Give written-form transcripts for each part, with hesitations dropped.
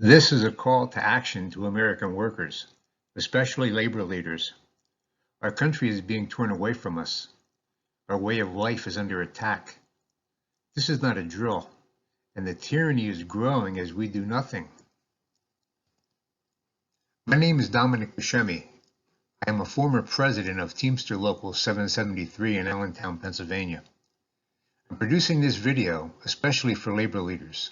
This is a call to action to American workers, especially labor leaders. Our country is being torn away from us. Our way of life is under attack. This is not a drill, and the tyranny is growing as we do nothing. My name is Dominic Buscemi. I am a former president of Teamster Local 773 in Allentown, Pennsylvania. I'm producing this video especially for labor leaders.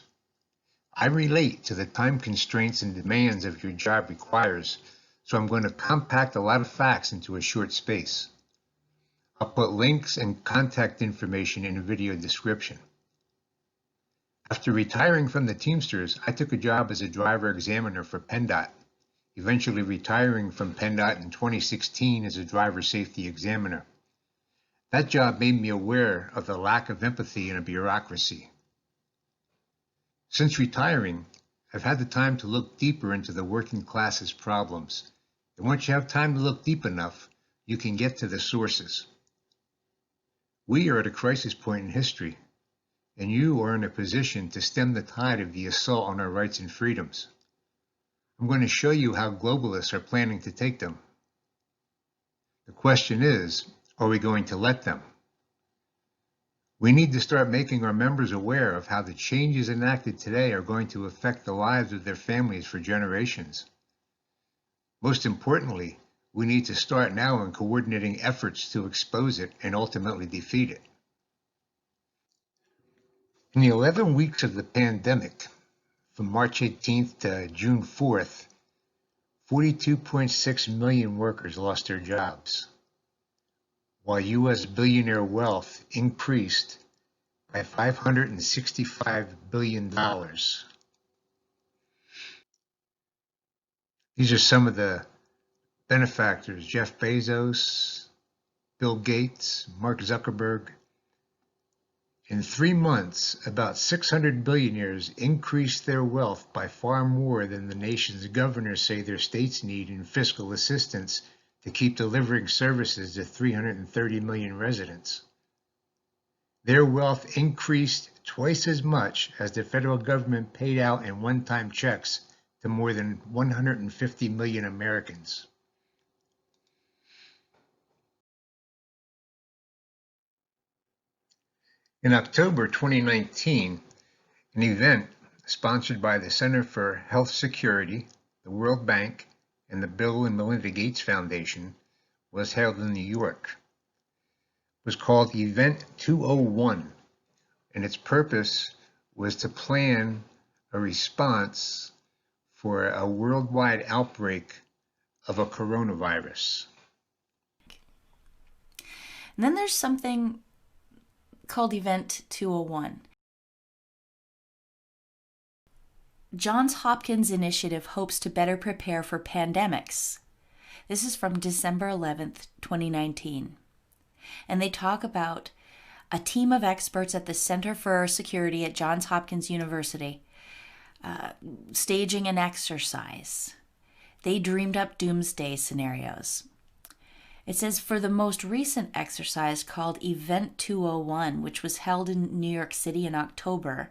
I relate to the time constraints and demands of your job requires, so I'm going to compact a lot of facts into a short space. I'll put links and contact information in the video description. After retiring from the Teamsters, I took a job as a driver examiner for PennDOT, eventually retiring from PennDOT in 2016 as a driver safety examiner. That job made me aware of the lack of empathy in a bureaucracy. Since retiring, I've had the time to look deeper into the working class's problems. And once you have time to look deep enough, you can get to the sources. We are at a crisis point in history, and you are in a position to stem the tide of the assault on our rights and freedoms. I'm going to show you how globalists are planning to take them. The question is, are we going to let them? We need to start making our members aware of how the changes enacted today are going to affect the lives of their families for generations. Most importantly, we need to start now in coordinating efforts to expose it and ultimately defeat it. In the 11 weeks of the pandemic, from March 18th to June 4th, 42.6 million workers lost their jobs, while U.S. billionaire wealth increased by $565 billion. These are some of the benefactors: Jeff Bezos, Bill Gates, Mark Zuckerberg. In 3 months, about 600 billionaires increased their wealth by far more than the nation's governors say their states need in fiscal assistance to keep delivering services to 330 million residents. Their wealth increased twice as much as the federal government paid out in one-time checks to more than 150 million Americans. In October 2019, an event sponsored by the Center for Health Security, the World Bank, and the Bill and Melinda Gates Foundation was held in New York. It was called Event 201, and its purpose was to plan a response for a worldwide outbreak of a coronavirus. And then there's something called Event 201. Johns Hopkins Initiative hopes to better prepare for pandemics. This is from December 11th, 2019. And they talk about a team of experts at the Center for Security at Johns Hopkins University staging an exercise. They dreamed up doomsday scenarios. It says for the most recent exercise called Event 201, which was held in New York City in October,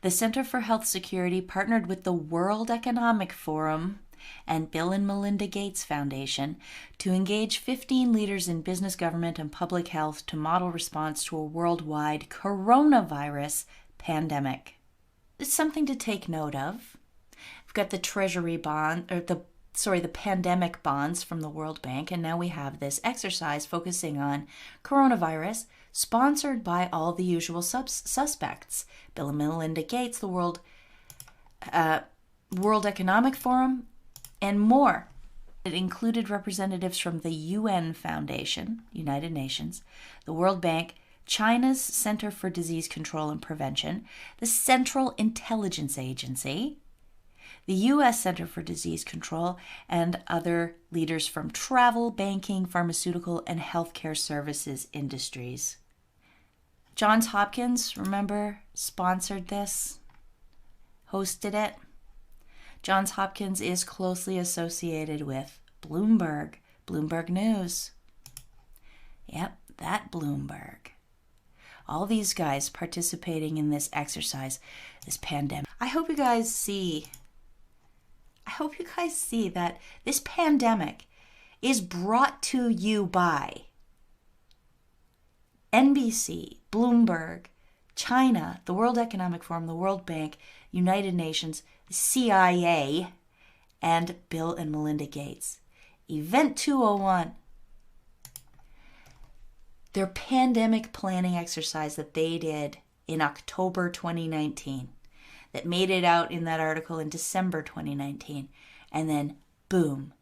the Center for Health Security partnered with the World Economic Forum and Bill and Melinda Gates Foundation to engage 15 leaders in business, government, and public health to model response to a worldwide coronavirus pandemic. It's something to take note of. We've got the Treasury bond, or the pandemic bonds from the World Bank, and now we have this exercise focusing on coronavirus, sponsored by all the usual suspects: Bill and Melinda Gates, the World Economic Forum, and more. It included representatives from the UN Foundation, United Nations, the World Bank, China's Center for Disease Control and Prevention, the Central Intelligence Agency, the U.S. Center for Disease Control, and other leaders from travel, banking, pharmaceutical, and healthcare services industries. Johns Hopkins, remember, sponsored this, hosted it. Johns Hopkins is closely associated with Bloomberg News. Yep, that Bloomberg. All these guys participating in this exercise, this pandemic. I hope you guys see I hope you guys see that this pandemic is brought to you by NBC, Bloomberg, China, the World Economic Forum, the World Bank, United Nations, the CIA, and Bill and Melinda Gates. Event 201. Their pandemic planning exercise that they did in October 2019, that made it out in that article in December 2019, and then boom,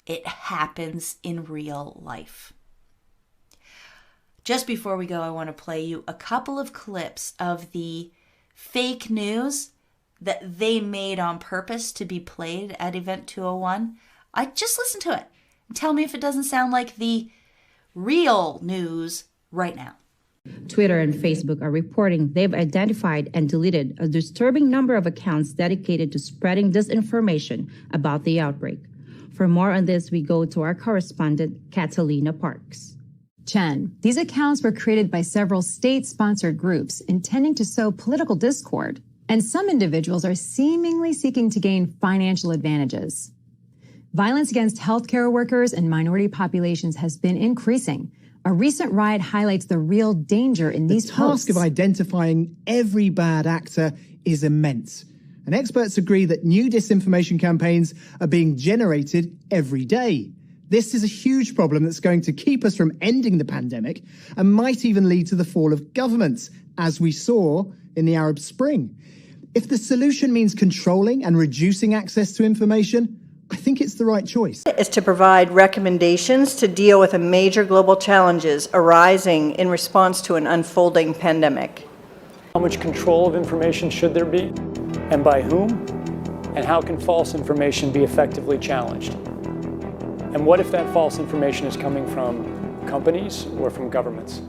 it happens in real life. Just before we go, I want to play you a couple of clips of the fake news that they made on purpose to be played at Event 201. I just listen to it and tell me if it doesn't sound like the real news right now. Twitter and Facebook are reporting they've identified and deleted a disturbing number of accounts dedicated to spreading disinformation about the outbreak. For more on this, we go to our correspondent, Catalina Parks. Chen, these accounts were created by several state-sponsored groups intending to sow political discord, and some individuals are seemingly seeking to gain financial advantages. Violence against healthcare workers and minority populations has been increasing. A recent riot highlights the real danger in these posts. The task of identifying every bad actor is immense. And experts agree that new disinformation campaigns are being generated every day. This is a huge problem that's going to keep us from ending the pandemic and might even lead to the fall of governments, as we saw in the Arab Spring. If the solution means controlling and reducing access to information, I think it's the right choice. Is to provide recommendations to deal with the major global challenges arising in response to an unfolding pandemic. How much control of information should there be, and by whom? And how can false information be effectively challenged? And what if that false information is coming from companies or from governments?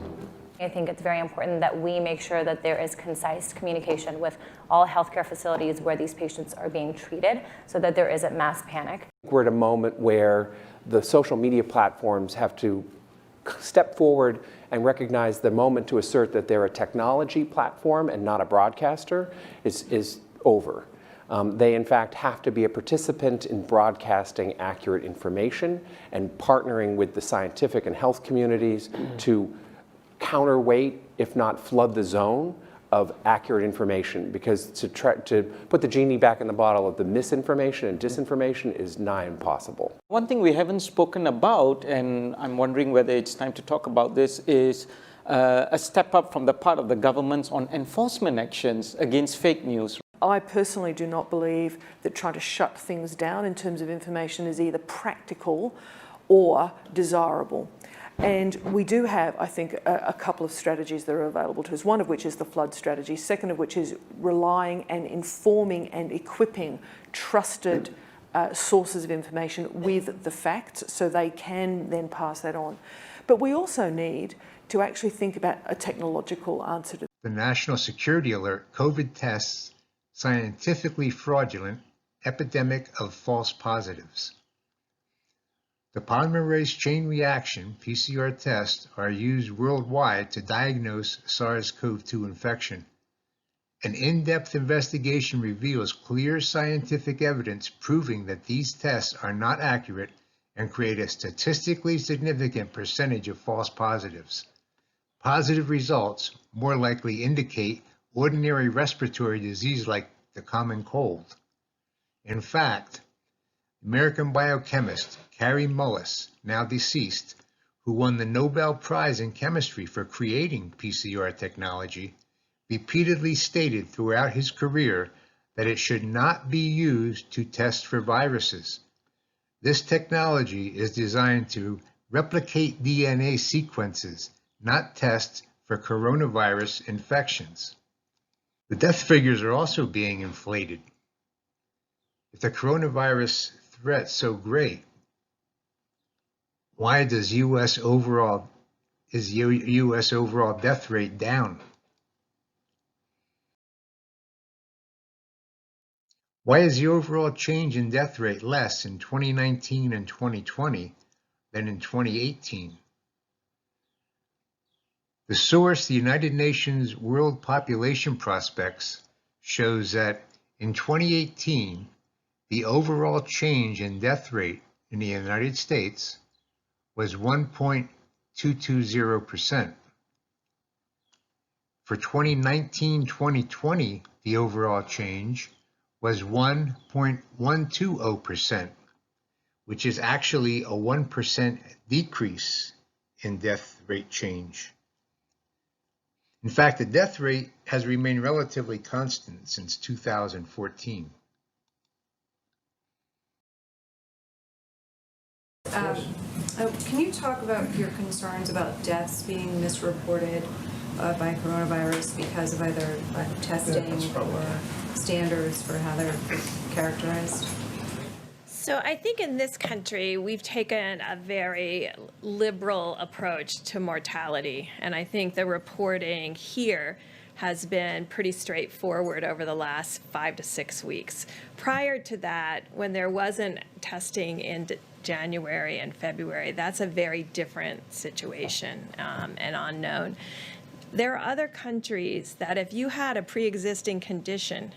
I think it's very important that we make sure that there is concise communication with all healthcare facilities where these patients are being treated so that there isn't mass panic. We're at a moment where the social media platforms have to step forward and recognize the moment to assert that they're a technology platform and not a broadcaster is over. They, in fact, have to be a participant in broadcasting accurate information and partnering with the scientific and health communities to counterweight, if not flood the zone of accurate information, because to put the genie back in the bottle of the misinformation and disinformation is nigh impossible. One thing we haven't spoken about, and I'm wondering whether it's time to talk about this, is a step up from the part of the governments on enforcement actions against fake news. I personally do not believe that trying to shut things down in terms of information is either practical or desirable. And we do have, I think, a couple of strategies that are available to us, one of which is the flood strategy, second of which is relying and informing and equipping trusted sources of information with the facts so they can then pass that on. But we also need to actually think about a technological answer to the national security alert, COVID tests, scientifically fraudulent epidemic of false positives. The polymerase chain reaction, PCR tests, are used worldwide to diagnose SARS-CoV-2 infection. An in-depth investigation reveals clear scientific evidence proving that these tests are not accurate and create a statistically significant percentage of false positives. Positive results more likely indicate ordinary respiratory disease like the common cold. In fact, American biochemist Kary Mullis, now deceased, who won the Nobel Prize in Chemistry for creating PCR technology, repeatedly stated throughout his career that it should not be used to test for viruses. This technology is designed to replicate DNA sequences, not test for coronavirus infections. The death figures are also being inflated. If the coronavirus threat so great, why does U.S. overall death rate down? Why is the overall change in death rate less in 2019 and 2020 than in 2018? The source, the United Nations World Population Prospects, shows that in 2018, the overall change in death rate in the United States was 1.220%. For 2019-2020, the overall change was 1.120%, which is actually a 1% decrease in death rate change. In fact, the death rate has remained relatively constant since 2014. Can you talk about your concerns about deaths being misreported by coronavirus because of either lack of testing or standards for how they're characterized? So I think in this country, we've taken a very liberal approach to mortality. And I think the reporting here has been pretty straightforward over the last 5 to 6 weeks. Prior to that, when there wasn't testing in January and February, that's a very different situation and unknown. There are other countries that if you had a pre-existing condition,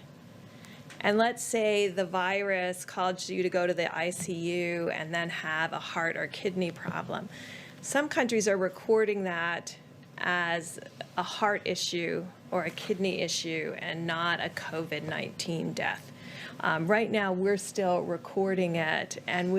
and let's say the virus caused you to go to the ICU and then have a heart or kidney problem, some countries are recording that as a heart issue or a kidney issue and not a COVID-19 death. Right now, we're still recording it, and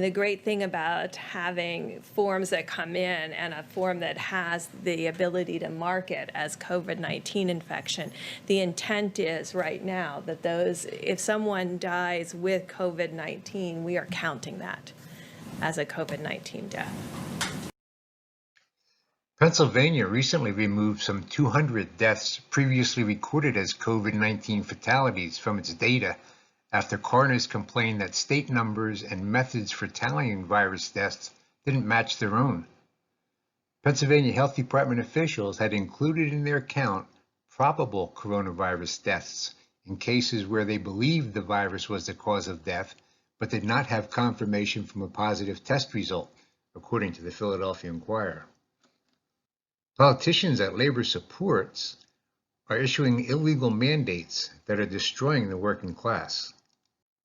the great thing about having forms that come in and a form that has the ability to mark it as COVID-19 infection, the intent is right now that if someone dies with COVID-19, we are counting that as a COVID-19 death. Pennsylvania recently removed some 200 deaths previously recorded as COVID-19 fatalities from its data after coroners complained that state numbers and methods for tallying virus deaths didn't match their own. Pennsylvania Health Department officials had included in their count probable coronavirus deaths in cases where they believed the virus was the cause of death, but did not have confirmation from a positive test result, according to the Philadelphia Inquirer. Politicians that labor supports are issuing illegal mandates that are destroying the working class.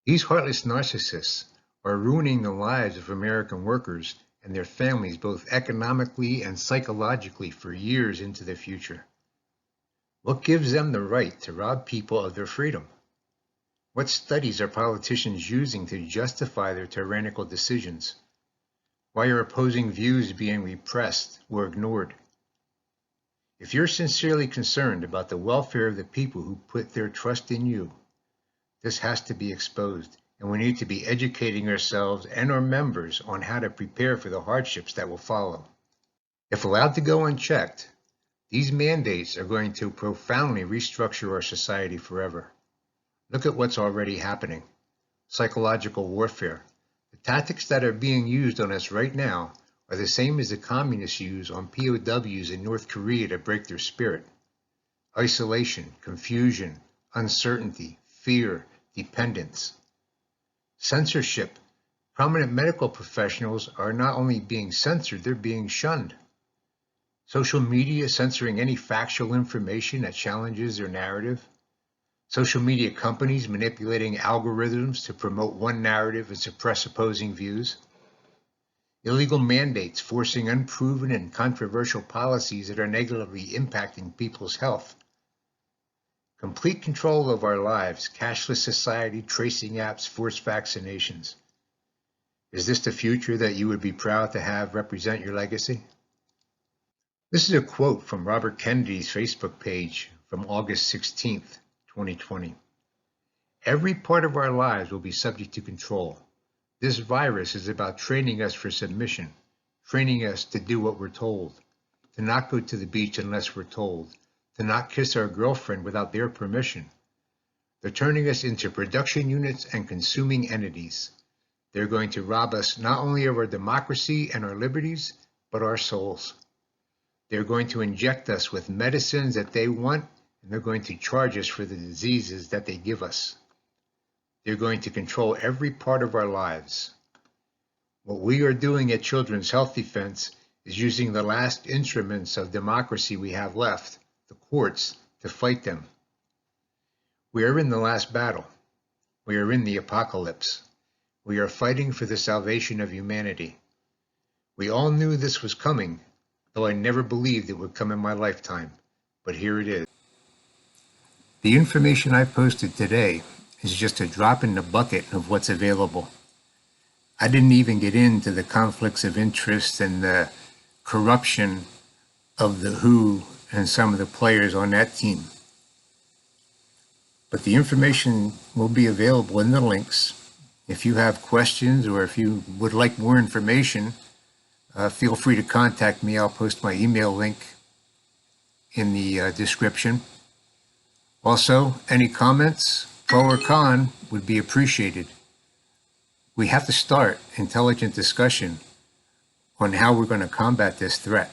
These heartless narcissists are ruining the lives of American workers and their families both economically and psychologically for years into the future. What gives them the right to rob people of their freedom? What studies are politicians using to justify their tyrannical decisions? Why are opposing views being repressed or ignored? If you're sincerely concerned about the welfare of the people who put their trust in you, this has to be exposed, and we need to be educating ourselves and our members on how to prepare for the hardships that will follow. If allowed to go unchecked, these mandates are going to profoundly restructure our society forever. Look at what's already happening. Psychological warfare. The tactics that are being used on us right now are the same as the communists use on POWs in North Korea to break their spirit. Isolation, confusion, uncertainty, fear, dependence. Censorship. Prominent medical professionals are not only being censored, they're being shunned. Social media censoring any factual information that challenges their narrative. Social media companies manipulating algorithms to promote one narrative and suppress opposing views. Illegal mandates forcing unproven and controversial policies that are negatively impacting people's health. Complete control of our lives, cashless society, tracing apps, forced vaccinations. Is this the future that you would be proud to have represent your legacy? This is a quote from Robert Kennedy's Facebook page from August 16th, 2020. Every part of our lives will be subject to control. This virus is about training us for submission, training us to do what we're told, to not go to the beach unless we're told, to not kiss our girlfriend without their permission. They're turning us into production units and consuming entities. They're going to rob us not only of our democracy and our liberties, but our souls. They're going to inject us with medicines that they want, and they're going to charge us for the diseases that they give us. They're going to control every part of our lives. What we are doing at Children's Health Defense is using the last instruments of democracy we have left, the courts, to fight them. We are in the last battle. We are in the apocalypse. We are fighting for the salvation of humanity. We all knew this was coming, though I never believed it would come in my lifetime. But here it is. The information I posted today is just a drop in the bucket of what's available. I didn't even get into the conflicts of interest and the corruption of the WHO and some of the players on that team. But the information will be available in the links. If you have questions or if you would like more information, feel free to contact me. I'll post my email link in the description. Also, any comments, pro or con, would be appreciated. We have to start intelligent discussion on how we're going to combat this threat.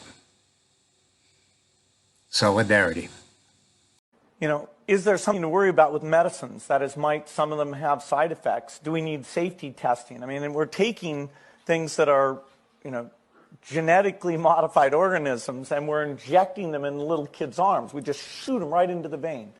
Solidarity. You know, is there something to worry about with medicines? That is, might some of them have side effects? Do we need safety testing? I mean, and we're taking things that are, you know, genetically modified organisms and we're injecting them in little kids' arms. We just shoot them right into the vein.